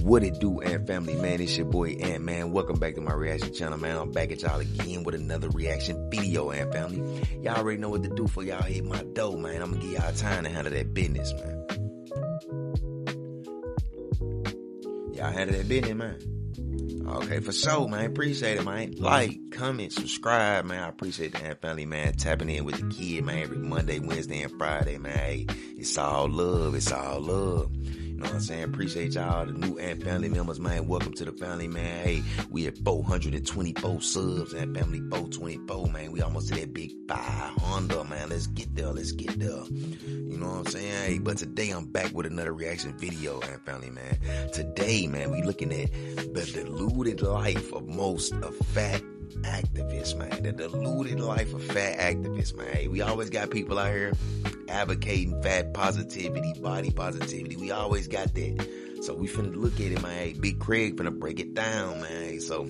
What it do, Ant Family, man? It's your boy Ant, man. Welcome back to my reaction channel, man. I'm back at y'all again with another reaction video, Ant Family. Y'all already know what to do for y'all hit my dough, man. I'm gonna give y'all time to handle that business, man. Y'all handle that business, man. Okay, for sure, man. Appreciate it, man. Like, comment, subscribe, man. I appreciate the Ant Family, man. Tapping in with the kid, man. Every Monday, Wednesday, and Friday, man. Hey, it's all love. It's all love. You know what I'm saying? Appreciate y'all, the new Ant Family members, man. Welcome to the family, man. Hey, we at 424 subs, Ant Family 424, man. We almost to that big 500, man. Let's get there. Let's get there. You know what I'm saying? Hey, but today I'm back with another reaction video, Ant Family, man. Today, man, we looking at the deluded life of most of fat activists, man. The deluded life of fat activists, man. Hey, we always got people out here advocating fat positivity, body positivity. We always got that. So we finna look at it, man. Hey, Big Craig finna break it down, man. Hey, so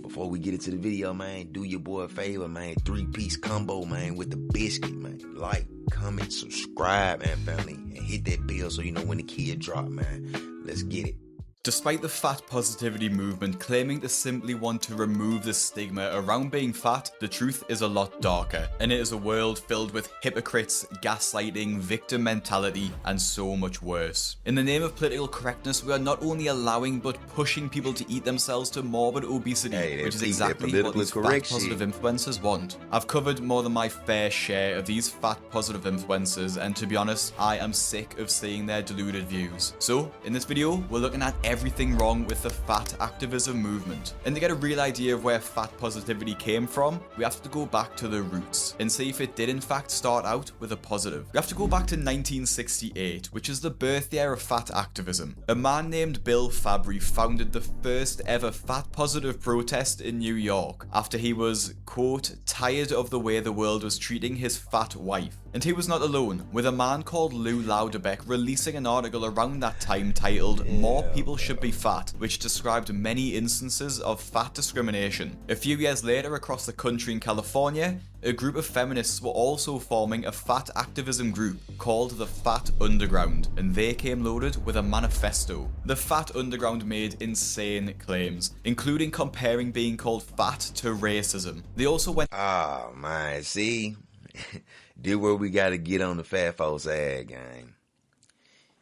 before we get into the video, man, do your boy a favor, man. 3-piece combo, man, with the biscuit, man. Like, comment, subscribe, man, family, and hit that bell so you know when the kid drop, man. Let's get it. Despite the fat positivity movement claiming to simply want to remove the stigma around being fat, the truth is a lot darker, and it is a world filled with hypocrites, gaslighting, victim mentality, and so much worse. In the name of political correctness, we are not only allowing but pushing people to eat themselves to morbid obesity, which is exactly what these fat positive influencers want. I've covered more than my fair share of these fat positive influencers, and to be honest, I am sick of seeing their deluded views. So, in this video, we're looking at everything wrong with the fat activism movement. And to get a real idea of where fat positivity came from, we have to go back to the roots and see if it did in fact start out with a positive. We have to go back to 1968, which is the birth year of fat activism. A man named Bill Fabry founded the first ever fat positive protest in New York after he was, quote, tired of the way the world was treating his fat wife. And he was not alone, with a man called Lou Lauderbeck releasing an article around that time titled More People Should Be Fat, which described many instances of fat discrimination. A few years later, across the country in California, a group of feminists were also forming a fat activism group called the Fat Underground, and they came loaded with a manifesto. The Fat Underground made insane claims, including comparing being called fat to racism. They also went, oh man, see? This where we gotta get on the fat folks ad game.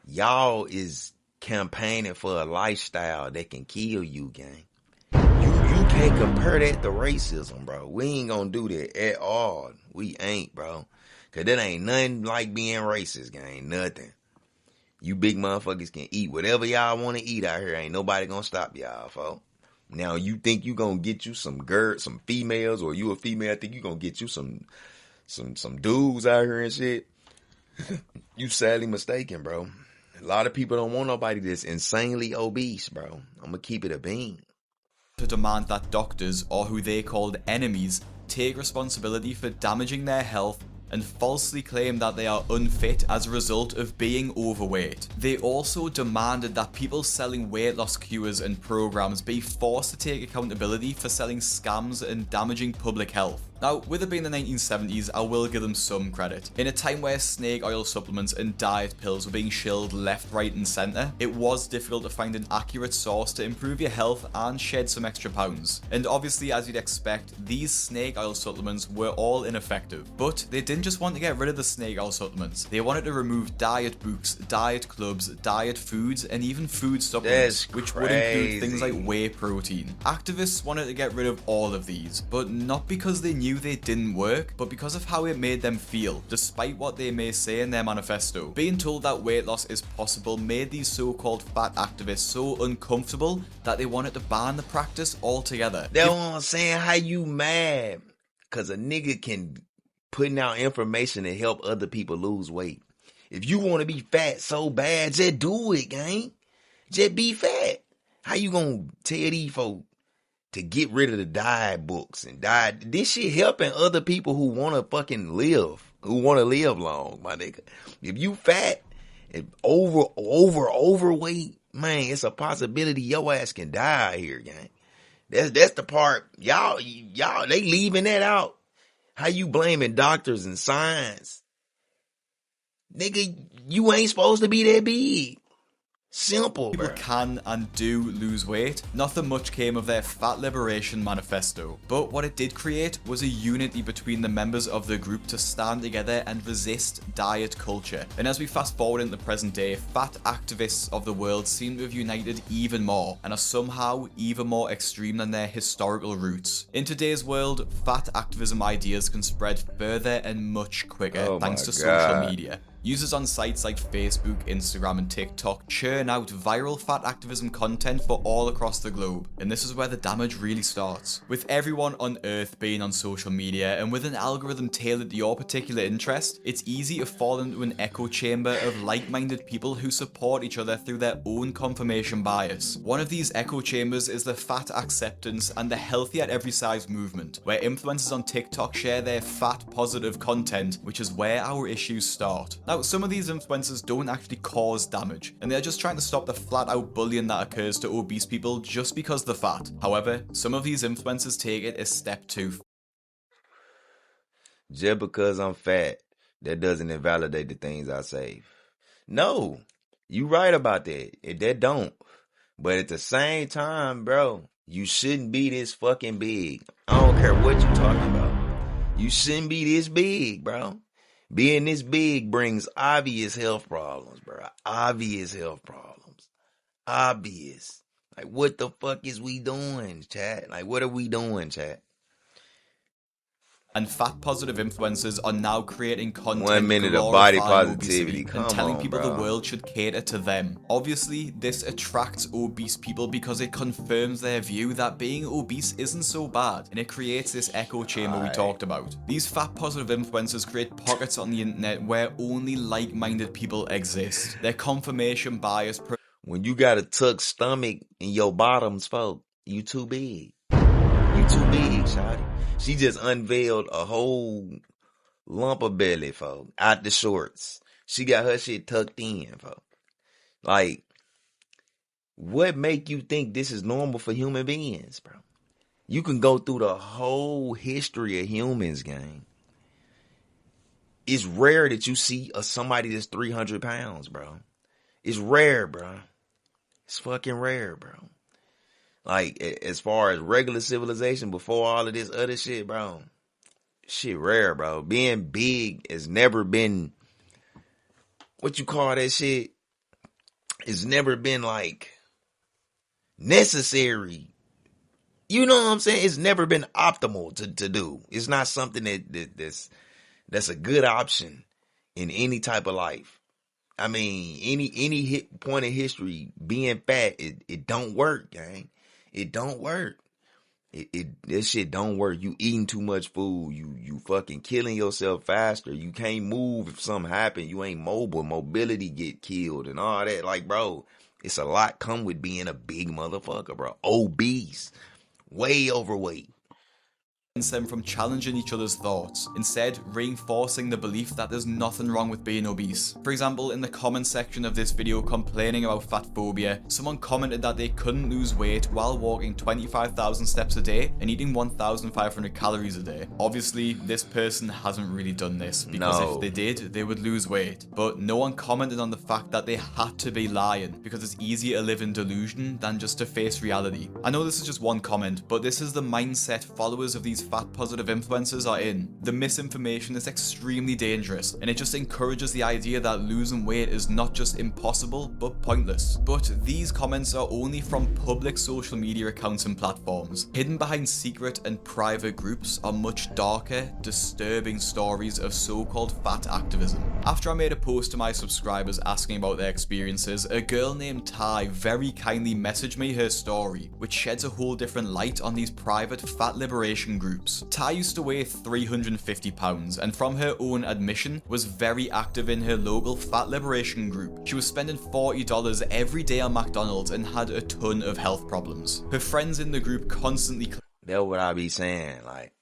Y'all is campaigning for a lifestyle that can kill you, gang. You can't compare that to racism, bro. We ain't gonna do that at all. We ain't, bro. Cause that ain't nothing like being racist, gang. Nothing. You big motherfuckers can eat whatever y'all want to eat out here. Ain't nobody gonna stop y'all, folks. Now you think you gonna get you some females, or you a female, I think you gonna get you some dudes out here and shit. You sadly mistaken, bro. A lot of people don't want nobody that's insanely obese, bro. I'm gonna keep it a bean. To demand that doctors, or who they called enemies, take responsibility for damaging their health and falsely claim that they are unfit as a result of being overweight. They also demanded that people selling weight loss cures and programs be forced to take accountability for selling scams and damaging public health. Now, with it being the 1970s, I will give them some credit. In a time where snake oil supplements and diet pills were being shilled left, right and centre, it was difficult to find an accurate source to improve your health and shed some extra pounds. And obviously, as you'd expect, these snake oil supplements were all ineffective. But they didn't just want to get rid of the snake oil supplements. They wanted to remove diet books, diet clubs, diet foods, and even food supplements, which would include things like whey protein. Activists wanted to get rid of all of these, but not because they knew they didn't work, but because of how it made them feel, despite what they may say in their manifesto. Being told that weight loss is possible made these so-called fat activists so uncomfortable that they wanted to ban the practice altogether. That's what I'm saying. How you mad? Cause a nigga can putting out information to help other people lose weight. If you want to be fat so bad, just do it, gang. Just be fat. How you gonna tell these folks to get rid of the diet books and diet? This shit helping other people who want to fucking live, who want to live long, my nigga. If you fat and overweight, man, it's a possibility your ass can die out here, gang. That's the part. Y'all, they leaving that out. How you blaming doctors and science? Nigga, you ain't supposed to be that big. Simple, People bro. can and do lose weight. Nothing much came of their fat liberation manifesto, but what it did create was a unity between the members of the group to stand together and resist diet culture. And as we fast forward into the present day, fat activists of the world seem to have united even more and are somehow even more extreme than their historical roots. In today's world, fat activism ideas can spread further and much quicker thanks to social media. Users on sites like Facebook, Instagram, and TikTok churn out viral fat activism content for all across the globe, and this is where the damage really starts. With everyone on Earth being on social media, and with an algorithm tailored to your particular interest, it's easy to fall into an echo chamber of like-minded people who support each other through their own confirmation bias. One of these echo chambers is the fat acceptance and the healthy at every size movement, where influencers on TikTok share their fat positive content, which is where our issues start. Now, some of these influencers don't actually cause damage, and they're just trying to stop the flat-out bullying that occurs to obese people just because they're fat. However, some of these influencers take it a step too far. Just because I'm fat, that doesn't invalidate the things I say. No, you right about that. That don't. But at the same time, bro, you shouldn't be this fucking big. I don't care what you talking about. You shouldn't be this big, bro. Being this big brings obvious health problems, bro. Obvious health problems. Obvious. Like, what the fuck is we doing, chat? Like, what are we doing, chat? And fat positive influencers are now creating content 1 minute of body glorifying positivity. obesity Come and telling on, people bro. the world should cater to them. Obviously, this attracts obese people because it confirms their view that being obese isn't so bad, and it creates this echo chamber we talked about. These fat positive influencers create pockets on the internet where only like-minded people exist. Their confirmation bias. When you got a tucked stomach in your bottoms, folk, you too big. You too big, shawty. She just unveiled a whole lump of belly, folk, out the shorts. She got her shit tucked in, folk. Like, what make you think this is normal for human beings, bro? You can go through the whole history of humans, gang. It's rare that you see somebody that's 300 pounds, bro. It's rare, bro. It's fucking rare, bro. Like, as far as regular civilization before all of this other shit, bro, shit rare, bro. Being big has never been, what you call that shit? It's never been, like, necessary. You know what I'm saying? It's never been optimal to do. It's not something that's a good option in any type of life. I mean, any point in history, being fat, it don't work, gang. It don't work. This shit don't work. You eating too much food. You fucking killing yourself faster. You can't move if something happen. You ain't mobile. Mobility get killed and all that. Like, bro, it's a lot come with being a big motherfucker, bro. Obese. Way overweight. Them from challenging each other's thoughts, instead reinforcing the belief that there's nothing wrong with being obese. For example, in the comment section of this video complaining about fat phobia, someone commented that they couldn't lose weight while walking 25,000 steps a day and eating 1,500 calories a day. Obviously, this person hasn't really done this, because if they did, they would lose weight. But no one commented on the fact that they had to be lying, because it's easier to live in delusion than just to face reality. I know this is just one comment, but this is the mindset followers of these fat positive influencers are in. The misinformation is extremely dangerous, and it just encourages the idea that losing weight is not just impossible, but pointless. But these comments are only from public social media accounts and platforms. Hidden behind secret and private groups are much darker, disturbing stories of so-called fat activism. After I made a post to my subscribers asking about their experiences, a girl named Ty very kindly messaged me her story, which sheds a whole different light on these private fat liberation groups. Ty used to weigh 350 pounds, and from her own admission, was very active in her local fat liberation group. She was spending $40 every day on McDonald's and had a ton of health problems. Her friends in the group constantly... That's what I be saying, like,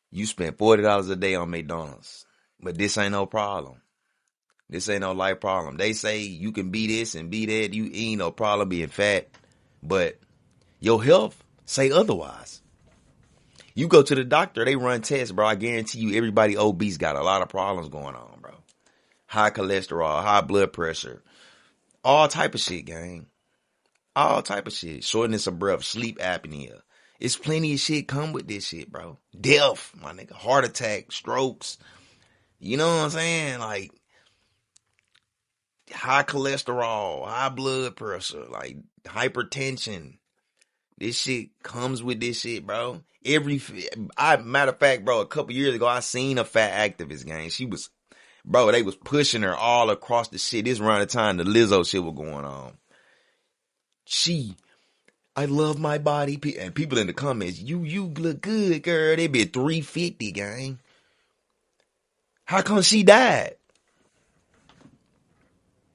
you spend $40 a day on McDonald's, but this ain't no problem. This ain't no life problem. They say you can be this and be that, you ain't no problem being fat, but your health say otherwise. You go to the doctor, they run tests, bro. I guarantee you everybody obese got a lot of problems going on, bro. High cholesterol, high blood pressure, All type of shit, gang. All type of shit. Shortness of breath, sleep apnea. It's plenty of shit come with this shit, bro. Death, my nigga. Heart attack, strokes. You know what I'm saying? Like, high cholesterol, high blood pressure, like hypertension. This shit comes with this shit, bro. Matter of fact, bro, a couple years ago, I seen a fat activist, gang. She was, bro, they was pushing her all across the shit. This around the time the Lizzo shit was going on. I love my body. And people in the comments, you look good, girl. They be 350, gang. How come she died?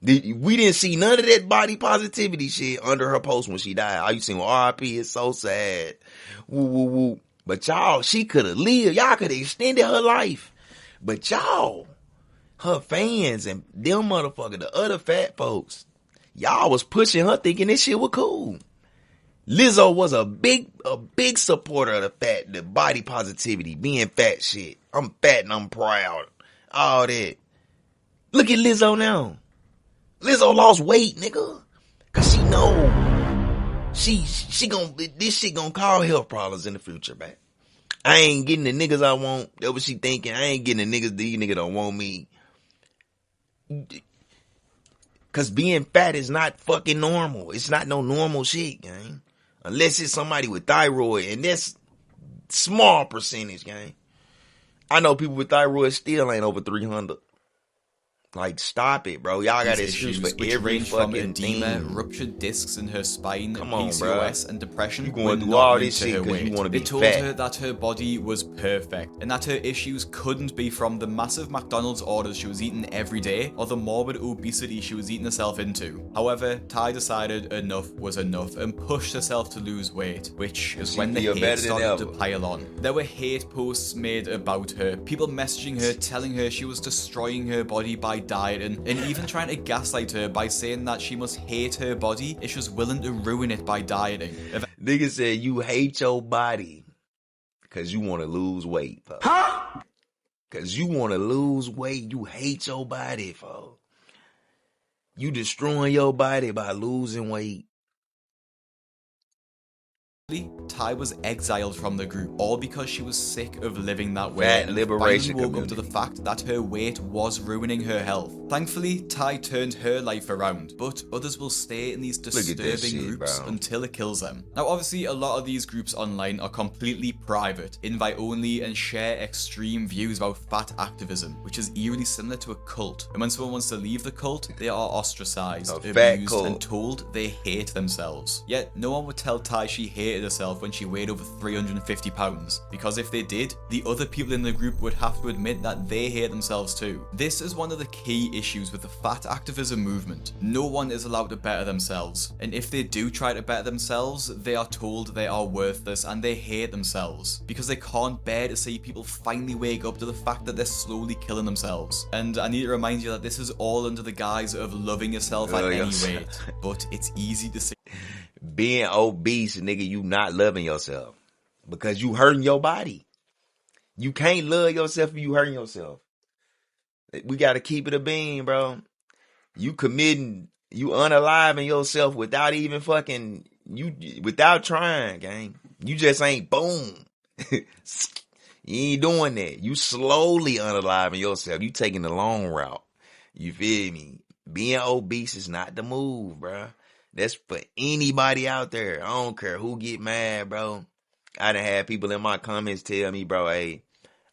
We didn't see none of that body positivity shit under her post when she died. All you seen, RIP, it's so sad. Woo, woo, woo. But y'all, she could have lived. Y'all could have extended her life. But y'all, her fans and them motherfuckers, the other fat folks, y'all was pushing her thinking this shit was cool. Lizzo was a big supporter of the body positivity, being fat shit. I'm fat and I'm proud. All that. Look at Lizzo now. Lizzo lost weight, nigga. Cause she know this shit gonna cause health problems in the future, man. I ain't getting the niggas I want. That's what she thinking. I ain't getting the niggas, these niggas don't want me. Cause being fat is not fucking normal. It's not no normal shit, gang. Unless it's somebody with thyroid, and that's small percentage, gang. I know people with thyroid still ain't over 300. Like, stop it, bro. Y'all got issues for every fucking edema, thing. ruptured discs in her spine, Come on, PCOS, bro. and depression. You going through all this shit because you want to be fat. They told her that her body was perfect and that her issues couldn't be from the massive McDonald's orders she was eating every day or the morbid obesity she was eating herself into. However, Ty decided enough was enough and pushed herself to lose weight, which is when the hate started to pile on. There were hate posts made about her, people messaging her, telling her she was destroying her body by dieting, and even trying to gaslight her by saying that she must hate her body if she was willing to ruin it by dieting. Nigga said you hate your body because you want to lose weight, folks. Huh? Because you want to lose weight. You hate your body, folks. You destroying your body by losing weight. Ty was exiled from the group, all because she was sick of living that way Fat and liberation finally woke community. up to the fact that her weight was ruining her health. Thankfully, Ty turned her life around, but others will stay in these disturbing groups until it kills them. Now, obviously, a lot of these groups online are completely private, invite only, and share extreme views about fat activism, which is eerily similar to a cult. And when someone wants to leave the cult, they are ostracized, abused, and told they hate themselves. Yet, no one would tell Ty she hated herself when she weighed over 350 pounds, because if they did, the other people in the group would have to admit that they hate themselves too. This is one of the key issues with the fat activism movement. No one is allowed to better themselves, and if they do try to better themselves, they are told they are worthless and they hate themselves, because they can't bear to see people finally wake up to the fact that they're slowly killing themselves. And I need to remind you that this is all under the guise of loving yourself at any rate, but it's easy to say. Being obese, nigga, you not loving yourself because you hurting your body. You can't love yourself if you hurting yourself. We got to keep it a bean, bro. You committing, you unaliving yourself without even without trying, gang. You just ain't boom. You ain't doing that. You slowly unaliving yourself. You taking the long route. You feel me? Being obese is not the move, bro. That's for anybody out there. I don't care who get mad, bro. I done had people in my comments tell me, bro, hey,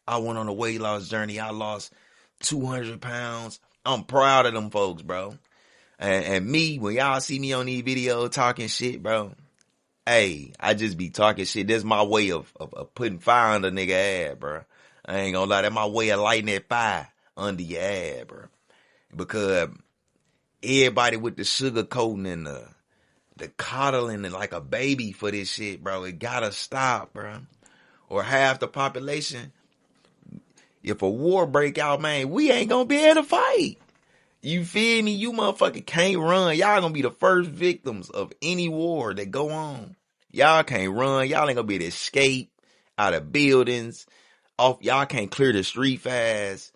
I went on a weight loss journey. I lost 200 pounds. I'm proud of them folks, bro. And me, when y'all see me on these videos talking shit, bro, hey, I just be talking shit. That's my way of putting fire under nigga ass, bro. I ain't gonna lie. That's my way of lighting that fire under your ass, bro. Because everybody with the sugar coating and the coddling and like a baby for this shit, bro. It gotta stop, bro. Or half the population. If a war break out, man, we ain't gonna be able to fight. You feel me? You motherfucker can't run. Y'all gonna be the first victims of any war that go on. Y'all can't run. Y'all ain't gonna be able to escape out of buildings. Y'all can't clear the street fast.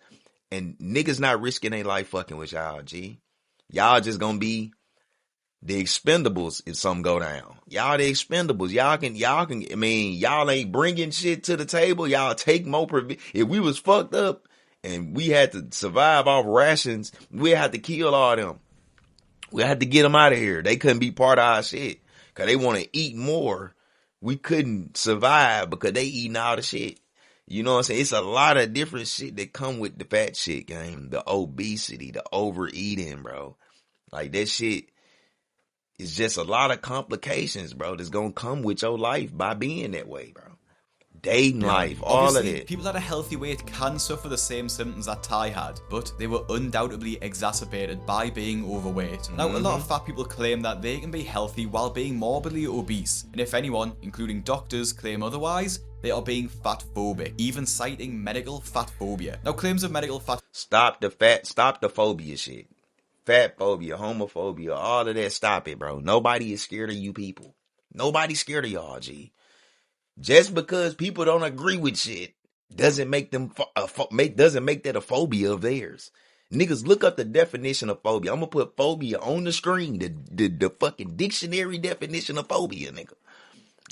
And niggas not risking their life fucking with y'all, G. Y'all just gonna be The Expendables, if something go down. Y'all the Expendables. I mean, y'all ain't bringing shit to the table. Y'all take more if we was fucked up and we had to survive off rations, we had to kill all them. We had to get them out of here. They couldn't be part of our shit. Cause they want to eat more. We couldn't survive because they eating all the shit. You know what I'm saying? It's a lot of different shit that come with the fat shit game. The obesity, the overeating, bro. Like that shit. It's just a lot of complications, bro, that's gonna come with your life by being that way, bro. Dating life, all of that. People at a healthy weight can suffer the same symptoms that Ty had, but they were undoubtedly exacerbated by being overweight. Now, a lot of fat people claim that they can be healthy while being morbidly obese, and if anyone, including doctors, claim otherwise, they are being fat phobic, even citing medical fat phobia. Now, claims of medical fat... Stop the phobia shit. Fat phobia, homophobia, all of that, stop it, bro. Nobody is scared of you people. Nobody's scared of y'all, G. Just because people don't agree with shit doesn't make them doesn't make that a phobia of theirs. Niggas, look up the definition of phobia. I'm gonna put phobia on the screen, the fucking dictionary definition of phobia, nigga.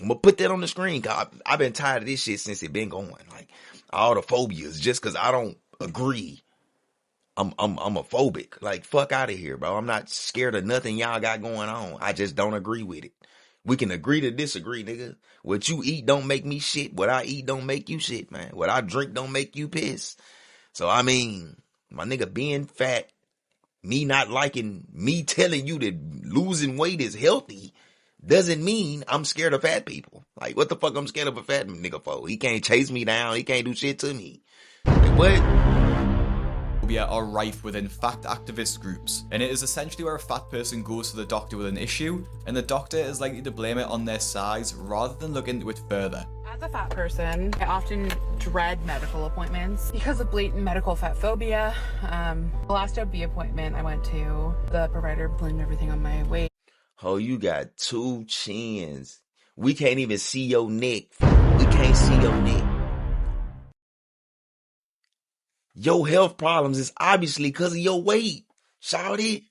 I'm gonna put that on the screen, cause I've been tired of this shit since it been going. Like, all the phobias, just cause I don't agree. I'm a phobic. Like, fuck out of here, bro. I'm not scared of nothing y'all got going on. I just don't agree with it. We can agree to disagree, nigga. What you eat don't make me shit. What I eat don't make you shit, man. What I drink don't make you piss. So, I mean, my nigga, being fat, me not liking, me telling you that losing weight is healthy doesn't mean I'm scared of fat people. Like, what the fuck I'm scared of a fat nigga for? He can't chase me down. He can't do shit to me. Like, what? Are rife within fat activist groups, and it is essentially where a fat person goes to the doctor with an issue, and the doctor is likely to blame it on their size rather than look into it further. As a fat person, I often dread medical appointments because of blatant medical fat phobia. The last OB appointment I went to, the provider blamed everything on my weight. Oh, you got two chins. We can't even see your neck. We can't see your neck. Your health problems is obviously because of your weight, shawty.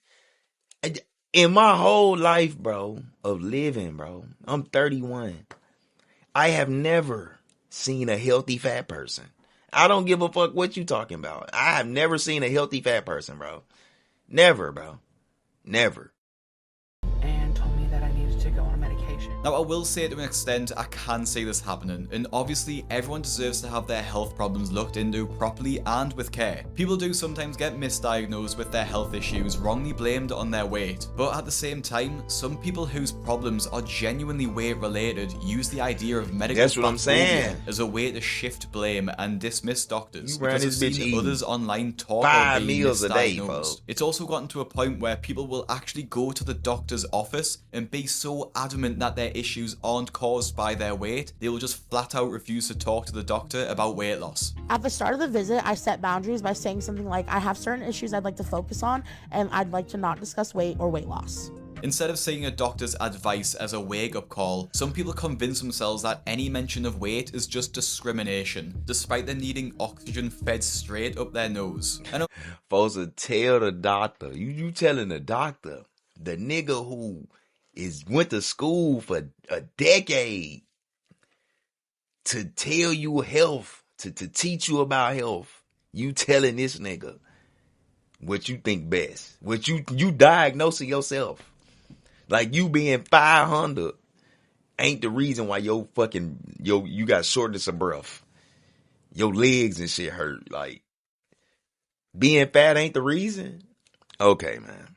In my whole life, bro, of living, bro, I'm 31. I have never seen a healthy fat person. I don't give a fuck what you talking about. I have never seen a healthy fat person, bro. Never, bro. Never. And told me that I needed to go on a medication. Now, I will say to an extent, I can see this happening, and obviously everyone deserves to have their health problems looked into properly and with care. People do sometimes get misdiagnosed with their health issues, wrongly blamed on their weight, but at the same time, some people whose problems are genuinely weight related use the idea of medical That's what I'm saying. as a way to shift blame and dismiss doctors. You ran because this I've bitch seen eating others online talk 5 about being meals a day, misdiagnosed. folks. It's also gotten to a point where people will actually go to the doctor's office and be so adamant that their issues aren't caused by their weight, they will just flat out refuse to talk to the doctor about weight loss. At the start of the visit, I set boundaries by saying something like, I have certain issues I'd like to focus on, and I'd like to not discuss weight or weight loss. Instead of seeing a doctor's advice as a wake-up call, some people convince themselves that any mention of weight is just discrimination, despite them needing oxygen fed straight up their nose. And Folks will tell the doctor, you telling the doctor, the nigga who went to school for a decade to tell you health, to teach you about health, you telling this nigga what you think best, what you diagnosing yourself. Like, you being 500 ain't the reason why you got shortness of breath. Your legs and shit hurt. Like, being fat ain't the reason? Okay, man.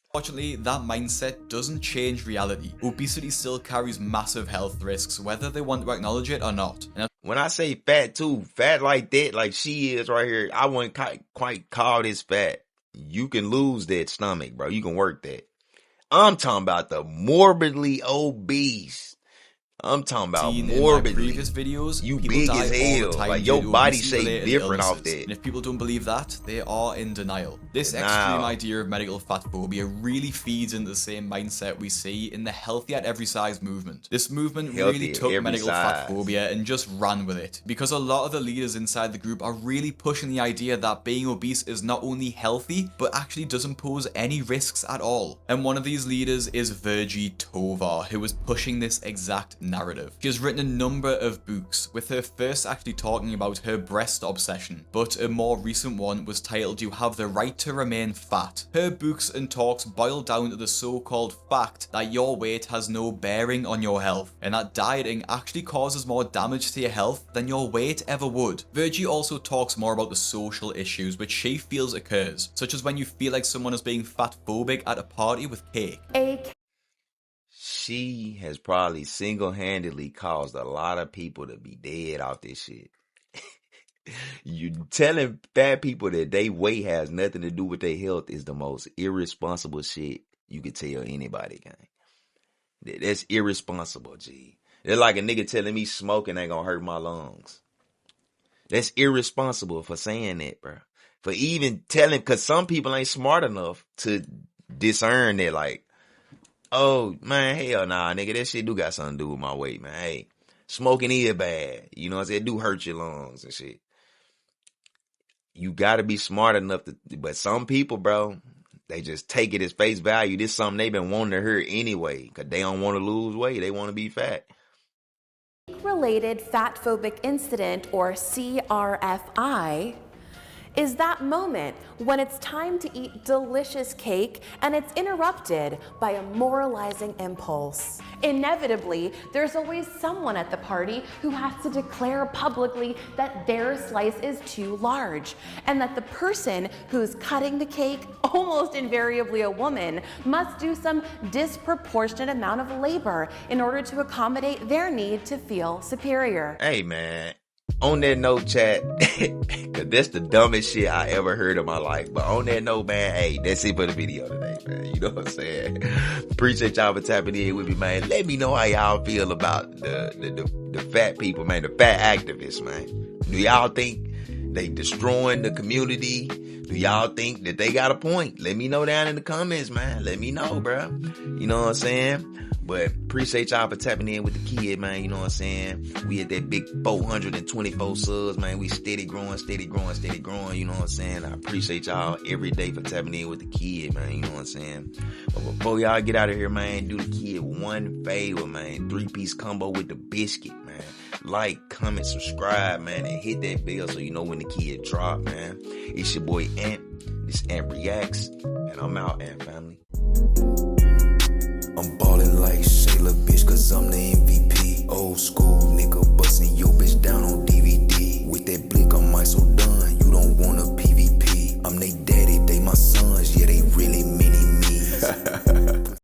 Unfortunately, that mindset doesn't change reality. Obesity still carries massive health risks, whether they want to acknowledge it or not. And when I say fat too, fat like that, like she is right here, I wouldn't quite call this fat. You can lose that stomach, bro. You can work that. I'm talking about the morbidly obese. I'm talking about In my morbidly. previous videos, You people big die as all the hell. time Like due your to body obesity-related shape different off illnesses. that. And if people don't believe that, they are in denial. This Denial. extreme idea of medical fat phobia really feeds into the same mindset we see in the healthy at every size movement. This movement Healthy really at took every medical size. fat phobia and just ran with it, because a lot of the leaders inside the group are really pushing the idea that being obese is not only healthy, but actually doesn't pose any risks at all. And one of these leaders is Virgie Tovar, who is pushing this exact narrative. She has written a number of books, with her first actually talking about her breast obsession, but a more recent one was titled You Have the Right to Remain Fat. Her books and talks boil down to the so-called fact that your weight has no bearing on your health, and that dieting actually causes more damage to your health than your weight ever would. Virgie also talks more about the social issues which she feels occurs, such as when you feel like someone is being fat phobic at a party with cake. She has probably single-handedly caused a lot of people to be dead off this shit. You telling fat people that they weight has nothing to do with their health is the most irresponsible shit you could tell anybody, gang. That's irresponsible, G. They're like a nigga telling me smoking ain't gonna hurt my lungs. That's irresponsible for saying that, bro. For even telling, cause some people ain't smart enough to discern that, like, oh, man, hell nah, nigga, that shit do got something to do with my weight, man. Hey, smoking is bad. You know what I'm saying? It do hurt your lungs and shit. You gotta be smart enough to, but some people, bro, they just take it as face value. This is something they've been wanting to hear anyway, cause they don't want to lose weight. They want to be fat. Related fat phobic incident, or CRFI, is that moment when it's time to eat delicious cake and it's interrupted by a moralizing impulse. Inevitably, there's always someone at the party who has to declare publicly that their slice is too large, and that the person who's cutting the cake, almost invariably a woman, must do some disproportionate amount of labor in order to accommodate their need to feel superior. Hey, man. On that note, chat, cause that's the dumbest shit I ever heard in my life. But on that note, man, hey, that's it for the video today, man. You know what I'm saying? Appreciate y'all for tapping in with me, man. Let me know how y'all feel about the fat people, man, the fat activists, man. Do y'all think they destroying the community? Do y'all think that they got a point? Let me know down in the comments, man. Let me know, bro. You know what I'm saying? But appreciate y'all for tapping in with the kid, man. You know what I'm saying? We at that big 424 subs, man. We steady growing, steady growing, steady growing. You know what I'm saying? I appreciate y'all every day for tapping in with the kid, man. You know what I'm saying? But before y'all get out of here, man, do the kid one favor, man. 3-piece combo with the biscuit, man. Like, comment, subscribe, man, and hit that bell so you know when the kid drop, man. It's your boy Ant. This Ant Reacts, and I'm out, Ant family.